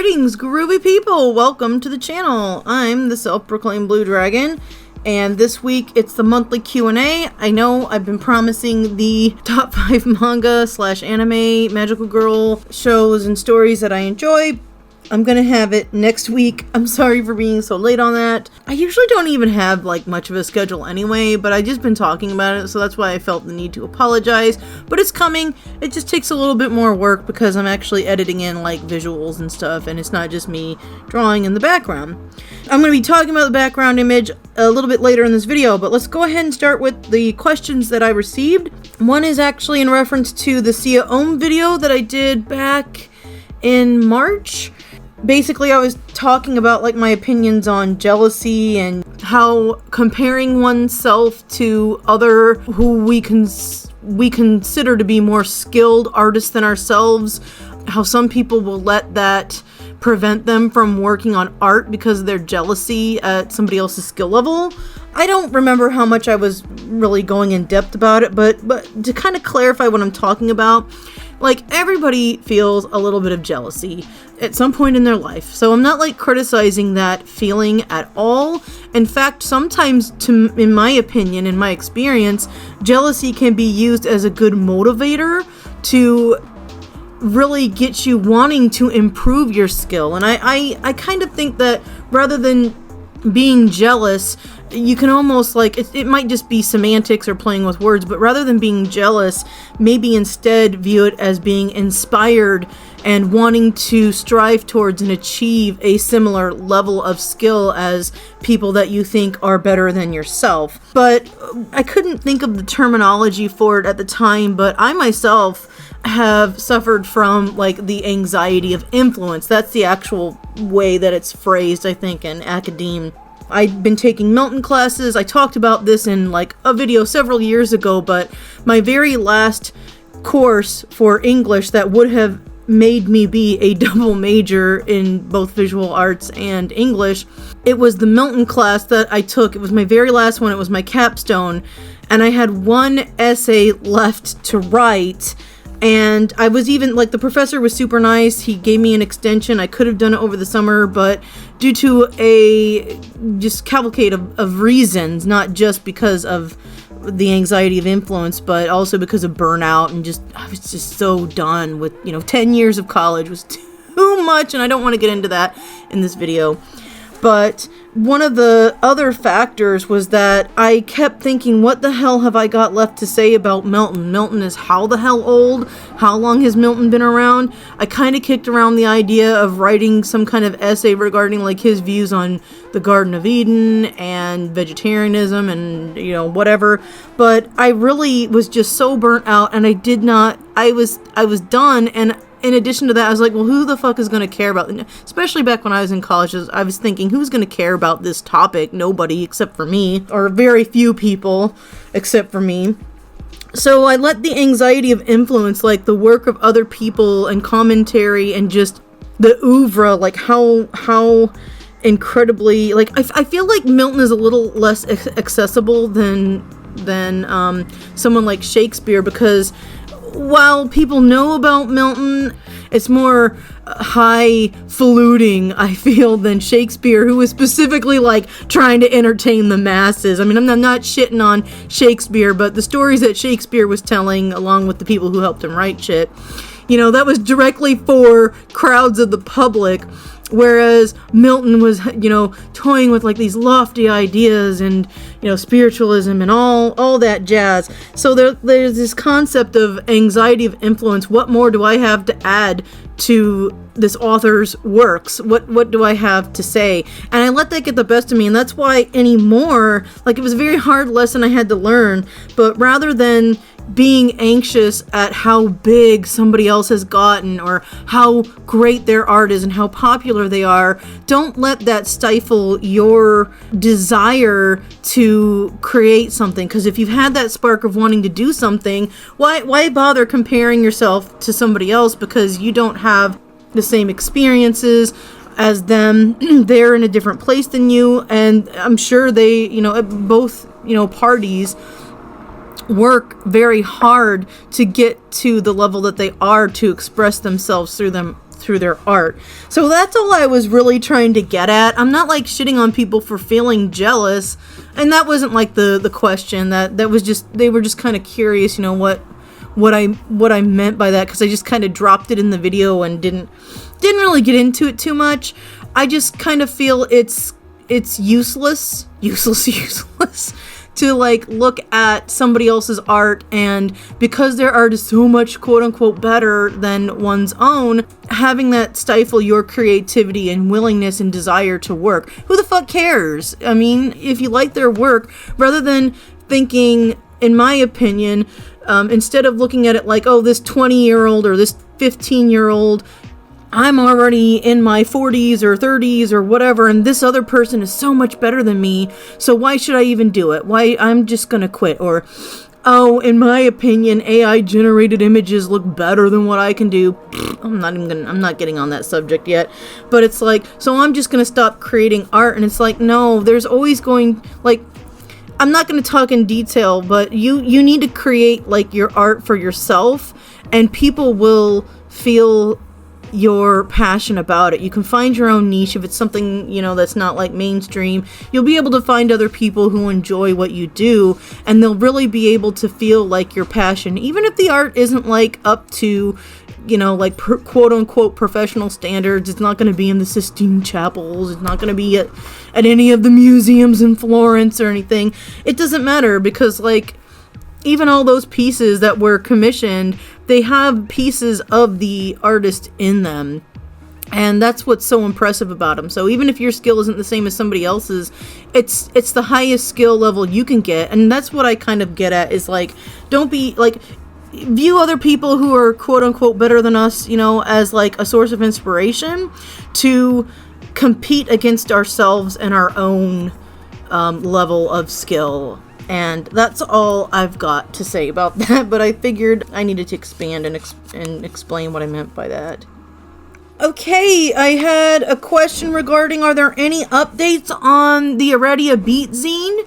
Greetings, groovy people! Welcome to the channel. I'm the self-proclaimed Blue Dragon, and this week it's the monthly Q&A. I know I've been promising the top 5 manga / anime magical girl shows and stories that I enjoy. I'm gonna have it next week. I'm sorry for being so late on that. I usually don't even have much of a schedule anyway, but I just been talking about it, so that's why I felt the need to apologize. But it's coming. It just takes a little bit more work because I'm actually editing in visuals and stuff, and it's not just me drawing in the background. I'm gonna be talking about the background image a little bit later in this video, but let's go ahead and start with the questions that I received. One is actually in reference to the Sia Ohm video that I did back in March. Basically, I was talking about my opinions on jealousy and how comparing oneself to other who we consider to be more skilled artists than ourselves, how some people will let that prevent them from working on art because of their jealousy at somebody else's skill level. I don't remember how much I was really going in depth about it, but to kind of clarify what I'm talking about, everybody feels a little bit of jealousy at some point in their life. So I'm not criticizing that feeling at all. In fact, sometimes, in my opinion, in my experience, jealousy can be used as a good motivator to really get you wanting to improve your skill. And I kind of think that rather than being jealous, you can almost it might just be semantics or playing with words, but rather than being jealous, maybe instead view it as being inspired and wanting to strive towards and achieve a similar level of skill as people that you think are better than yourself. But I couldn't think of the terminology for it at the time, but I myself have suffered from the anxiety of influence. That's the actual way that it's phrased, I think, in academia. I've been taking Milton classes. I talked about this in a video several years ago, but my very last course for English that would have made me be a double major in both visual arts and English, it was the Milton class that I took. It was my very last one. It was my capstone, and I had one essay left to write. And I was even, the professor was super nice. He gave me an extension. I could have done it over the summer, but due to a just cavalcade of reasons, not just because of the anxiety of influence, but also because of burnout and I was just so done with, 10 years of college was too much, and I don't want to get into that in this video. But one of the other factors was that I kept thinking, what the hell have I got left to say about Milton? Milton is how the hell old? How long has Milton been around? I kind of kicked around the idea of writing some kind of essay regarding his views on the Garden of Eden and vegetarianism and, whatever. But I really was just so burnt out, and I was done. And in addition to that, I was well, who the fuck is going to care about it? Especially back when I was in college, I was thinking, who's going to care about this topic? Nobody except for me, or very few people except for me. So I let the anxiety of influence, the work of other people and commentary and just the oeuvre, how incredibly, I feel like Milton is a little less accessible than someone like Shakespeare, because while people know about Milton, it's more highfalutin, I feel, than Shakespeare, who was specifically trying to entertain the masses. I mean, I'm not shitting on Shakespeare, but the stories that Shakespeare was telling, along with the people who helped him write shit, that was directly for crowds of the public. Whereas Milton was, toying with these lofty ideas and, spiritualism and all that jazz. So there's this concept of anxiety of influence. What more do I have to add to this author's works? What do I have to say? And I let that get the best of me. And that's why anymore, it was a very hard lesson I had to learn. But rather than being anxious at how big somebody else has gotten or how great their art is and how popular they are, don't let that stifle your desire to create something. Because if you've had that spark of wanting to do something, why bother comparing yourself to somebody else because you don't have the same experiences as them? They're in a different place than you, and I'm sure they, both, parties work very hard to get to the level that they are to express themselves through through their art. So that's all I was really trying to get at. I'm not like shitting on people for feeling jealous, and that wasn't like the question. That was just, they were just kind of curious, you know, what I meant by that, because I just kind of dropped it in the video and didn't really get into it too much. I just kind of feel it's useless to like look at somebody else's art, and because their art is so much quote unquote better than one's own, having that stifle your creativity and willingness and desire to work. Who the fuck cares? I mean, if you like their work, rather than thinking, in my opinion, instead of looking at it like, oh, this 20-year-old or this 15-year-old, I'm already in my 40s or 30s or whatever, and this other person is so much better than me, so why should I even do it? Why, I'm just gonna quit. Or, oh, in my opinion, AI generated images look better than what I can do. I'm not getting on that subject yet, but it's like, so I'm just gonna stop creating art. And it's like, no, there's always going, like, I'm not going to talk in detail, but you need to create like your art for yourself, and people will feel your passion about it. You can find your own niche. If it's something, you know, that's not like mainstream, you'll be able to find other people who enjoy what you do, and they'll really be able to feel like your passion, even if the art isn't like up to, you know, like quote unquote professional standards. It's not going to be in the Sistine Chapels. It's not going to be at any of the museums in Florence or anything. It doesn't matter, because like even all those pieces that were commissioned, they have pieces of the artist in them. And that's what's so impressive about them. So even if your skill isn't the same as somebody else's, it's the highest skill level you can get. And that's what I kind of get at, is like, don't be like, view other people who are quote unquote better than us, you know, as like a source of inspiration to compete against ourselves and our own level of skill. And that's all I've got to say about that, but I figured I needed to expand and explain what I meant by that. Okay, I had a question regarding, are there any updates on the Aradia Beat zine?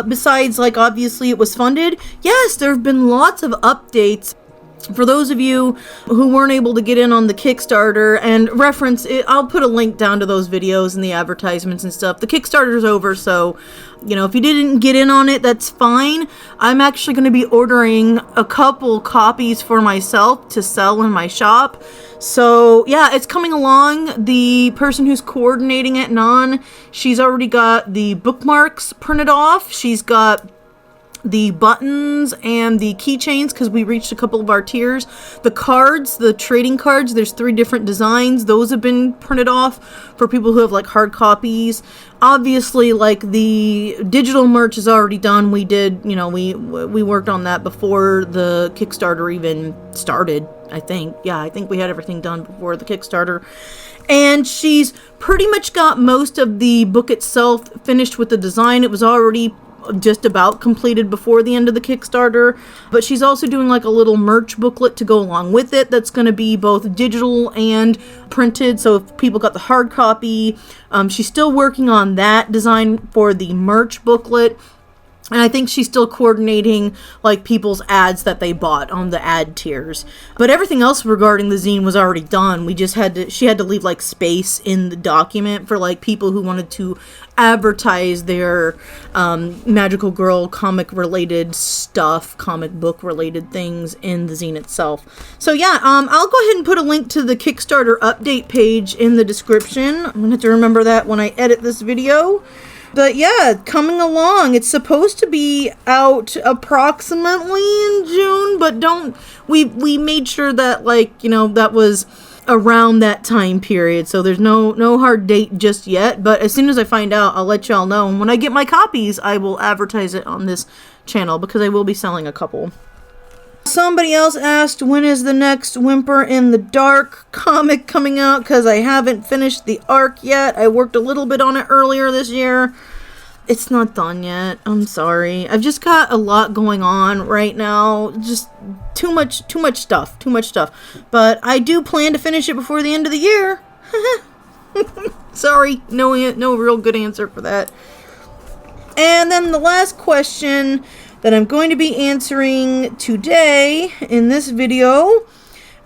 Besides, like, obviously it was funded. Yes, there have been lots of updates. For those of you who weren't able to get in on the Kickstarter, and reference it, I'll put a link down to those videos and the advertisements and stuff. The Kickstarter's over, so, you know, if you didn't get in on it, that's fine. I'm actually going to be ordering a couple copies for myself to sell in my shop. So, yeah, it's coming along. The person who's coordinating it, Nan, she's already got the bookmarks printed off. She's got the buttons and the keychains, because we reached a couple of our tiers. The cards, the trading cards, there's 3 different designs. Those have been printed off for people who have like hard copies. Obviously, like, the digital merch is already done. We did, you know, we worked on that before the Kickstarter even started, I think. Yeah, I think we had everything done before the Kickstarter. And she's pretty much got most of the book itself finished with the design. It was already just about completed before the end of the Kickstarter, but she's also doing like a little merch booklet to go along with it that's going to be both digital and printed. So if people got the hard copy, she's still working on that design for the merch booklet. And I think she's still coordinating like people's ads that they bought on the ad tiers. But everything else regarding the zine was already done. We just she had to leave like space in the document for like people who wanted to advertise their magical girl comic related stuff, comic book related things in the zine itself. So yeah, I'll go ahead and put a link to the Kickstarter update page in the description. I'm gonna have to remember that when I edit this video. But yeah, coming along. It's supposed to be out approximately in June, but we made sure that, like, you know, that was around that time period. So there's no hard date just yet, but as soon as I find out, I'll let y'all know. And when I get my copies, I will advertise it on this channel, because I will be selling a couple. Somebody else asked, when is the next Whimper in the Dark comic coming out? Because I haven't finished the arc yet. I worked a little bit on it earlier this year. It's not done yet. I'm sorry. I've just got a lot going on right now. Just too much stuff. But I do plan to finish it before the end of the year. Sorry. No real good answer for that. And then the last question that I'm going to be answering today in this video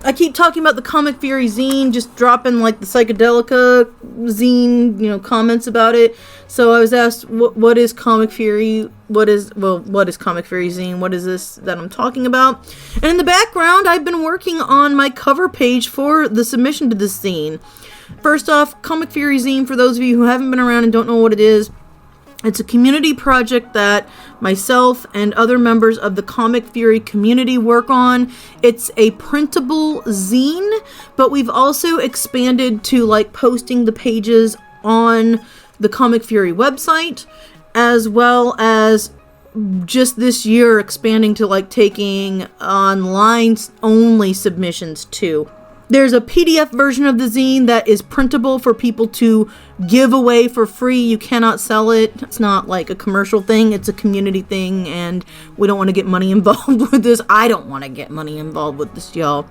I keep talking about the ComicFury zine, just dropping like the Psychedelica zine, comments about it. So I was asked, what is ComicFury? What is ComicFury zine? What is this that I'm talking about? And in the background, I've been working on my cover page for the submission to this zine. First off, ComicFury zine, for those of you who haven't been around and don't know what it is, it's a community project that myself and other members of the ComicFury community work on. It's a printable zine, but we've also expanded to like posting the pages on the ComicFury website, as well as just this year expanding to like taking online only submissions too. There's a PDF version of the zine that is printable for people to give away for free. You cannot sell it. It's not like a commercial thing. It's a community thing, and we don't want to get money involved with this. I don't want to get money involved with this, y'all.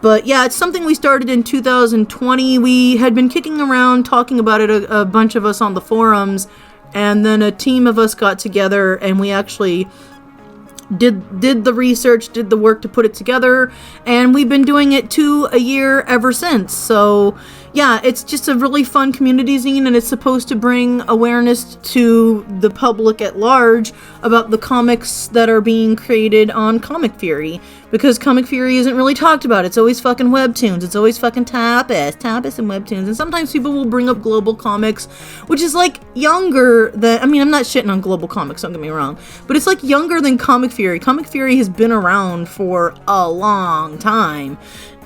But yeah, it's something we started in 2020. We had been kicking around talking about it, a bunch of us on the forums, and then a team of us got together and we actually did the research, did the work to put it together, and we've been doing it a year ever since. So yeah, it's just a really fun community zine, and it's supposed to bring awareness to the public at large about the comics that are being created on ComicFury, because ComicFury isn't really talked about. It's always fucking webtoons. It's always fucking tapas and webtoons, and sometimes people will bring up global comics, which is like younger than, I'm not shitting on global comics, don't get me wrong, but it's like younger than ComicFury. ComicFury has been around for a long time,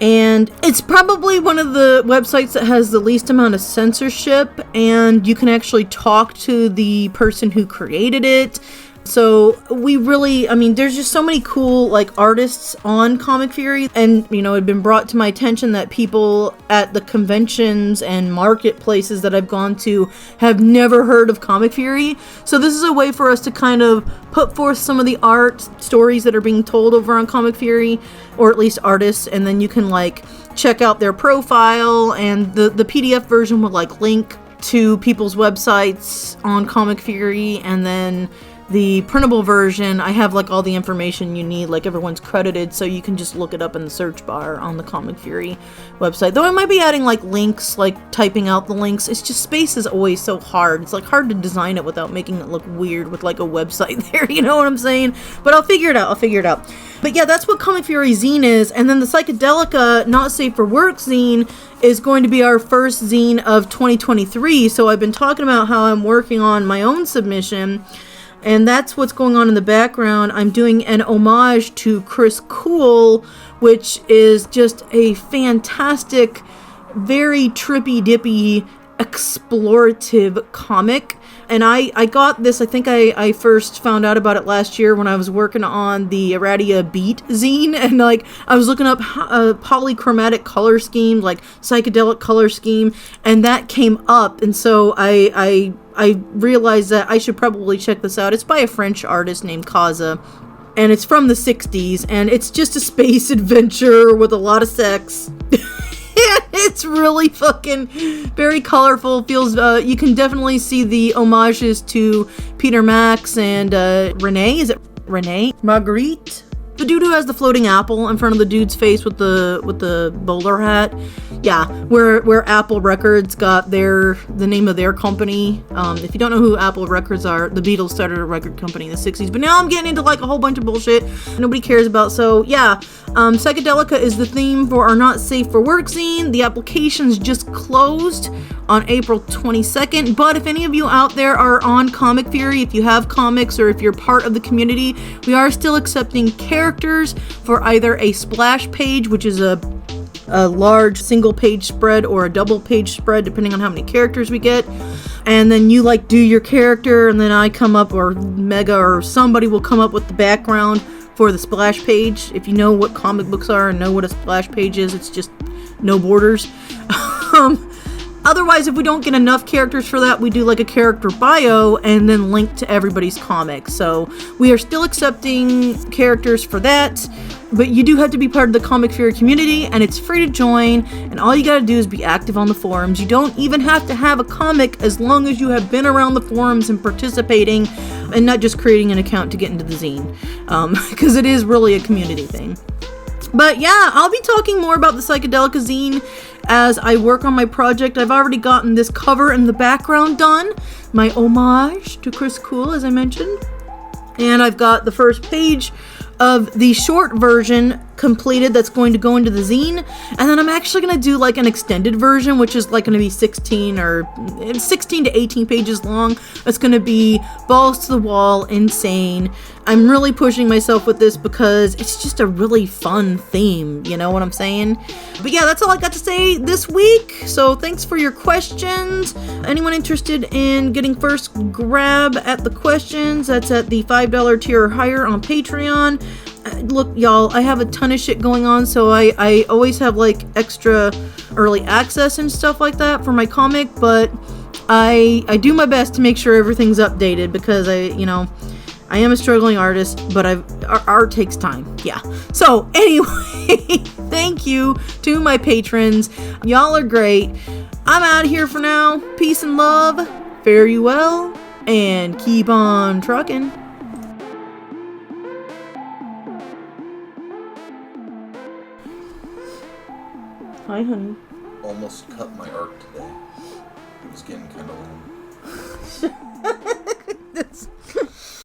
and it's probably one of the websites that has the least amount of censorship, and you can actually talk to the person who created it. So we really, there's just so many cool like artists on ComicFury, and it had been brought to my attention that people at the conventions and marketplaces that I've gone to have never heard of ComicFury. So this is a way for us to kind of put forth some of the art stories that are being told over on ComicFury, or at least artists, and then you can like check out their profile, and the PDF version will like link to people's websites on ComicFury, and then the printable version, I have like all the information you need, like everyone's credited, so you can just look it up in the search bar on the ComicFury website. Though I might be adding like links, like typing out the links. It's just, space is always so hard. It's like hard to design it without making it look weird with like a website there, you know what I'm saying? But I'll figure it out. But yeah, that's what ComicFury zine is. And then the Psychedelica Not Safe for Work zine is going to be our first zine of 2023. So I've been talking about how I'm working on my own submission, and that's what's going on in the background. I'm doing an homage to Chris Cool, which is just a fantastic, very trippy-dippy, explorative comic. And I got this, I think I first found out about it last year when I was working on the Aradia Beat zine, and like I was looking up polychromatic color scheme, like psychedelic color scheme, and that came up, and so I realized that I should probably check this out. It's by a French artist named Kaza, and it's from the 60s, and it's just a space adventure with a lot of sex. It's really fucking very colorful. Feels you can definitely see the homages to Peter Max and Renee. Is it Renee? Marguerite? The dude who has the floating apple in front of the dude's face with the bowler hat. Yeah, where Apple Records got the name of their company. If you don't know who Apple Records are, the Beatles started a record company in the 60s. But now I'm getting into like a whole bunch of bullshit nobody cares about. So yeah, Psychedelica is the theme for our Not Safe for Work zine. The application's just closed on April 22nd. But if any of you out there are on ComicFury, if you have comics or if you're part of the community, we are still accepting characters for either a splash page, which is a large single page spread, or a double page spread depending on how many characters we get, and then you like do your character, and then I come up, or Mega or somebody will come up with the background for the splash page. If you know what comic books are and know what a splash page is, it's just no borders. Otherwise, if we don't get enough characters for that, we do like a character bio and then link to everybody's comics. So we are still accepting characters for that, but you do have to be part of the ComicFury community, and it's free to join, and all you gotta do is be active on the forums. You don't even have to have a comic as long as you have been around the forums and participating, and not just creating an account to get into the zine, because it is really a community thing. But yeah, I'll be talking more about the Psychedelica zine as I work on my project. I've already gotten this cover in the background done, my homage to Chris Cool, as I mentioned. And I've got the first page of the short version completed that's going to go into the zine, and then I'm actually going to do like an extended version, which is like going to be 16 to 18 pages long. It's going to be balls to the wall, insane. I'm really pushing myself with this because it's just a really fun theme, you know what I'm saying? But yeah, that's all I got to say this week. So thanks for your questions. Anyone interested in getting first grab at the questions, that's at the $5 tier or higher on Patreon. Look, y'all, I have a ton of shit going on, so I always have like extra early access and stuff like that for my comic, but I do my best to make sure everything's updated because I am a struggling artist, but art takes time. Yeah. So anyway, thank you to my patrons. Y'all are great. I'm out of here for now. Peace and love. Fare you well, and keep on trucking. Hi, honey. Almost cut my arc today. It was getting kind of long.